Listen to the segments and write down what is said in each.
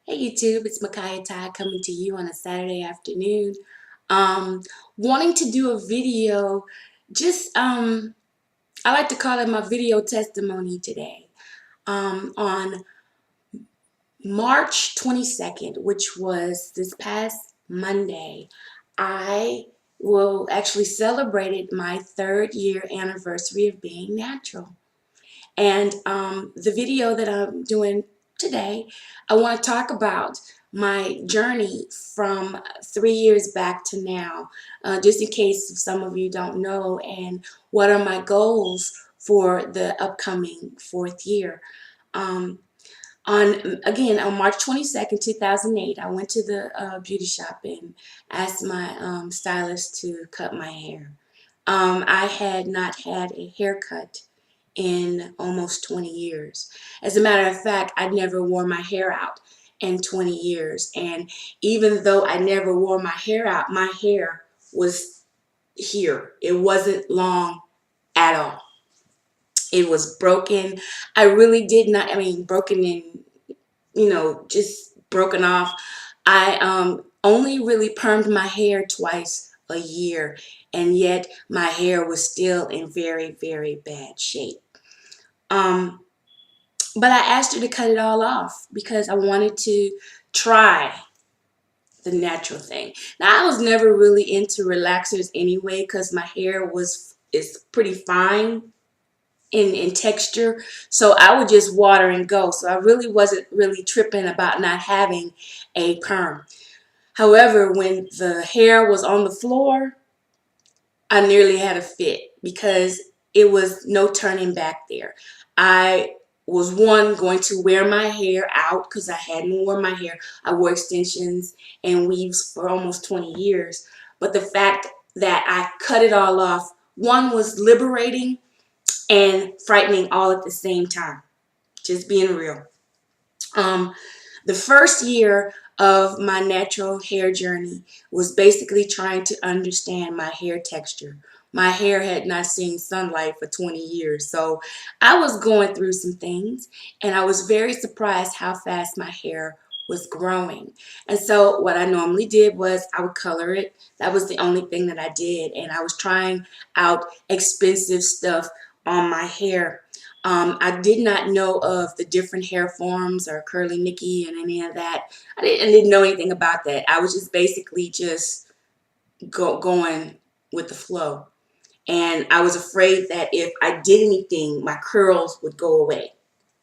Hey YouTube, it's Micaiah Ty coming to you on a Saturday afternoon. Um, Wanting to do a video, I like to call it my video testimony today. On March 22nd, which was this past Monday, I will actually celebrated my 3rd-year anniversary of being natural. And the video that I'm doing today, I want to talk about my journey from 3 years back to now, just in case some of you don't know, and what are my goals for the upcoming 4th year. Um, on March 22nd, 2008, I went to the beauty shop and asked my stylist to cut my hair. I had not had a haircut in almost 20 years. As a matter of fact, I never wore my hair out in 20 years. And even though I never wore my hair out, my hair was here. It wasn't long at all. It was broken. I really did not, broken in, just broken off. I only really permed my hair twice a year, and yet my hair was still in very, very bad shape. But I asked her to cut it all off because I wanted to try the natural thing. Now, I was never really into relaxers anyway because my hair is pretty fine in texture, so I would just water and go. So I really wasn't really tripping about not having a perm. However, when the hair was on the floor, I nearly had a fit because it was no turning back there. I was going to wear my hair out because I hadn't worn my hair. I wore extensions and weaves for almost 20 years. But the fact that I cut it all off, one, was liberating and frightening all at the same time. Just being real. The first year of my natural hair journey was basically trying to understand my hair texture. My hair had not seen sunlight for 20 years, so I was going through some things, and I was very surprised how fast my hair was growing. And so what I normally did was I would color it. That was the only thing that I did, and I was trying out expensive stuff on my hair. I did not know of the different hair forms or curly Mickey and any of that. I didn't know anything about that. I was just basically just going with the flow. And I was afraid that if I did anything, my curls would go away.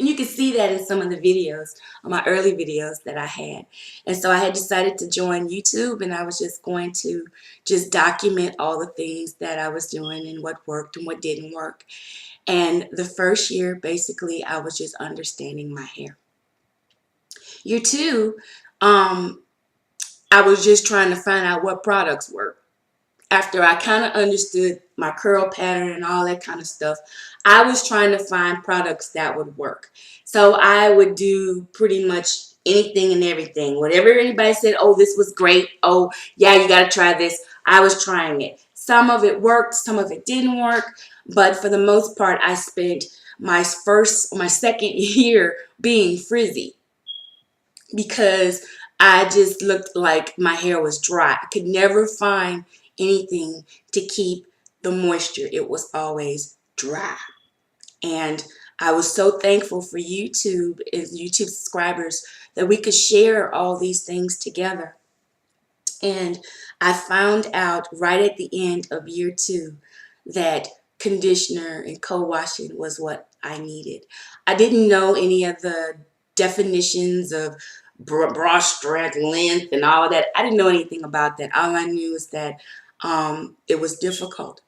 And you can see that in some of the videos, my early videos that I had. And so I had decided to join YouTube, and I was just going to just document all the things that I was doing and what worked and what didn't work. And the first year, basically, I was just understanding my hair. Year two, I was just trying to find out what products work. After I kind of understood my curl pattern and all that kind of stuff, I was trying to find products that would work. So I would do pretty much anything and everything. Whatever anybody said, oh, this was great. Oh, yeah, you got to try this. I was trying it. Some of it worked, some of it didn't work. But for the most part, I spent my second year being frizzy because I just looked like my hair was dry. I could never find anything to keep the moisture. It was always dry. And I was so thankful for YouTube and YouTube subscribers that we could share all these things together. And I found out right at the end of year two that conditioner and co-washing was what I needed. I didn't know any of the definitions of bra strength, length, and all of that. I didn't know anything about that. All I knew is that it was difficult.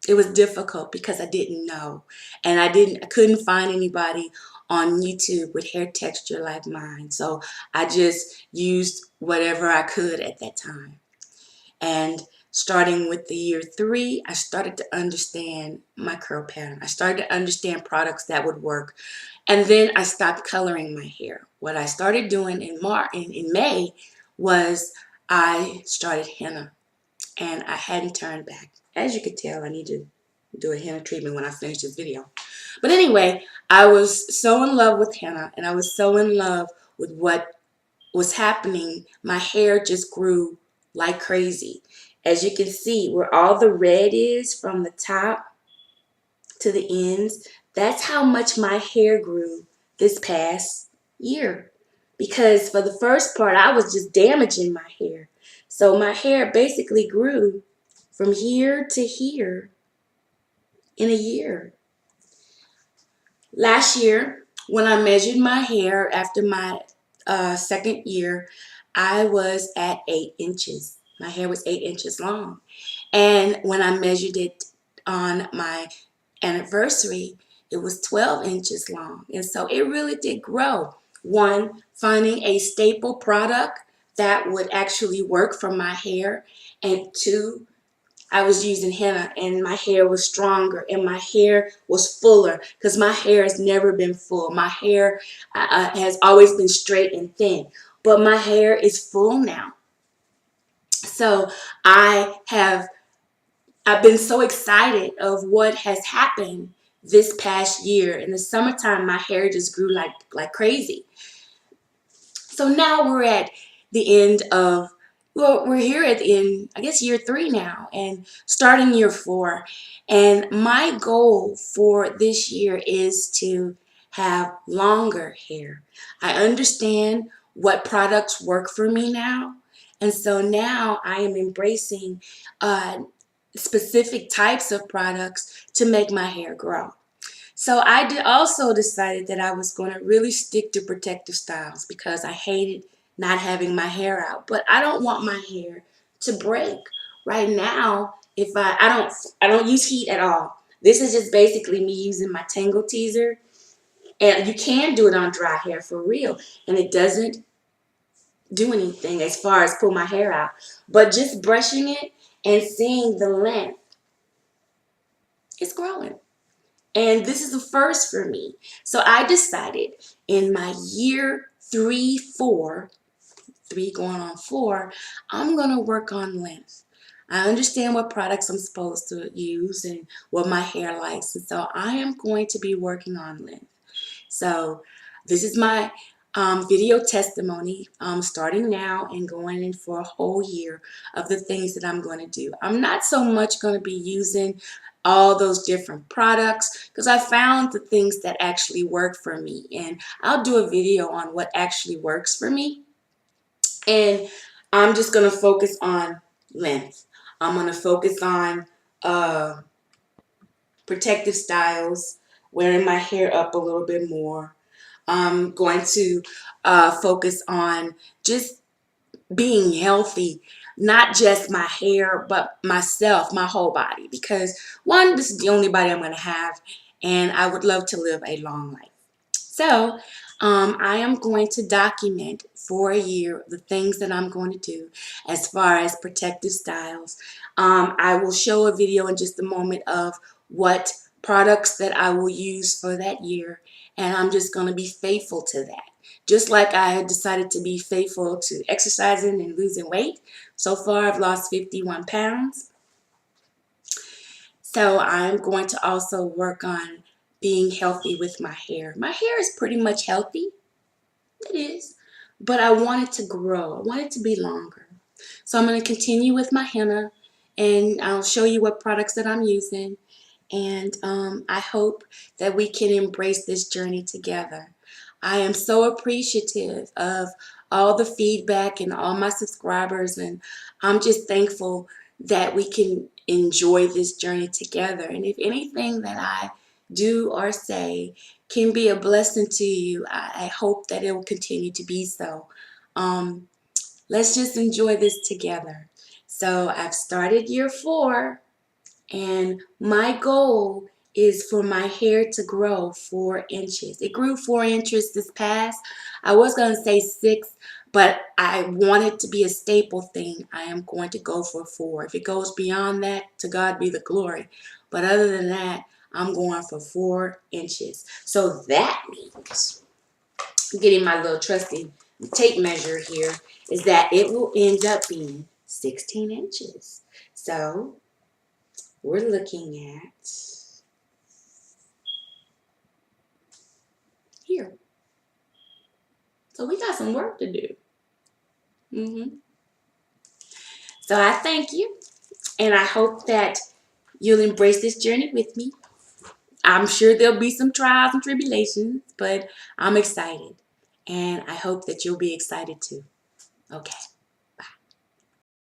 It was difficult because I didn't know, and I couldn't find anybody on YouTube with hair texture like mine. So I just used whatever I could at that time. And starting with the year three, I started to understand my curl pattern. I started to understand products that would work. And then I stopped coloring my hair. What I started doing in May was I started henna, and I hadn't turned back. As you could tell, I need to do a henna treatment when I finish this video. But anyway, I was so in love with henna, and I was so in love with what was happening, my hair just grew like crazy. As you can see, where all the red is from the top to the ends, that's how much my hair grew this past year. Because for the first part, I was just damaging my hair. So my hair basically grew from here to here in a year. Last year, when I measured my hair after my second year, I was at 8 inches. My hair was 8 inches long. And when I measured it on my anniversary, it was 12 inches long. And so it really did grow. One, finding a staple product that would actually work for my hair. And two, I was using henna and my hair was stronger and my hair was fuller because my hair has never been full. My hair has always been straight and thin, but my hair is full now. So I've been so excited of what has happened this past year. In the summertime, my hair just grew like crazy. So now we're at the end of, well, we're here at the end, I guess year 3 now and starting year 4. And my goal for this year is to have longer hair. I understand what products work for me now. And so now I am embracing specific types of products to make my hair grow. So I also decided that I was going to really stick to protective styles because I hated not having my hair out. But I don't want my hair to break. Right now, if I don't use heat at all. This is just basically me using my Tangle Teezer. And you can do it on dry hair for real. And it doesn't do anything as far as pull my hair out. But just brushing it and seeing the length, it's growing. And this is the first for me. So I decided in my year 3, 4, 3 going on 4, I'm going to work on length. I understand what products I'm supposed to use and what my hair likes. And so I am going to be working on length. So this is my video testimony starting now and going in for a whole year of the things that I'm going to do. I'm not so much going to be using all those different products because I found the things that actually work for me, and I'll do a video on what actually works for me. And I'm just going to focus on length. I'm going to focus on protective styles, wearing my hair up a little bit more. I'm going to focus on just being healthy, not just my hair, but myself, my whole body. Because one, this is the only body I'm going to have, and I would love to live a long life. So I am going to document for a year the things that I'm going to do as far as protective styles. I will show a video in just a moment of what products that I will use for that year, and I'm just going to be faithful to that. Just like I had decided to be faithful to exercising and losing weight. So far, I've lost 51 pounds. So I'm going to also work on being healthy with my hair. My hair is pretty much healthy. It is. But I want it to grow. I want it to be longer. So I'm going to continue with my henna, and I'll show you what products that I'm using. And I hope that we can embrace this journey together. I am so appreciative of all the feedback and all my subscribers, and I'm just thankful that we can enjoy this journey together. And if anything that I do or say can be a blessing to you, I hope that it will continue to be so. Let's just enjoy this together. So I've started year 4. And my goal is for my hair to grow 4 inches. It grew 4 inches this past. I was going to say 6, but I want it to be a staple thing. I am going to go for 4. If it goes beyond that, to God be the glory. But other than that, I'm going for 4 inches. So that means, getting my little trusty tape measure here, is that it will end up being 16 inches. So we're looking at here. So we got some work to do. Hmm. So I thank you, and I hope that you'll embrace this journey with me. I'm sure there'll be some trials and tribulations, but I'm excited, and I hope that you'll be excited too. Okay.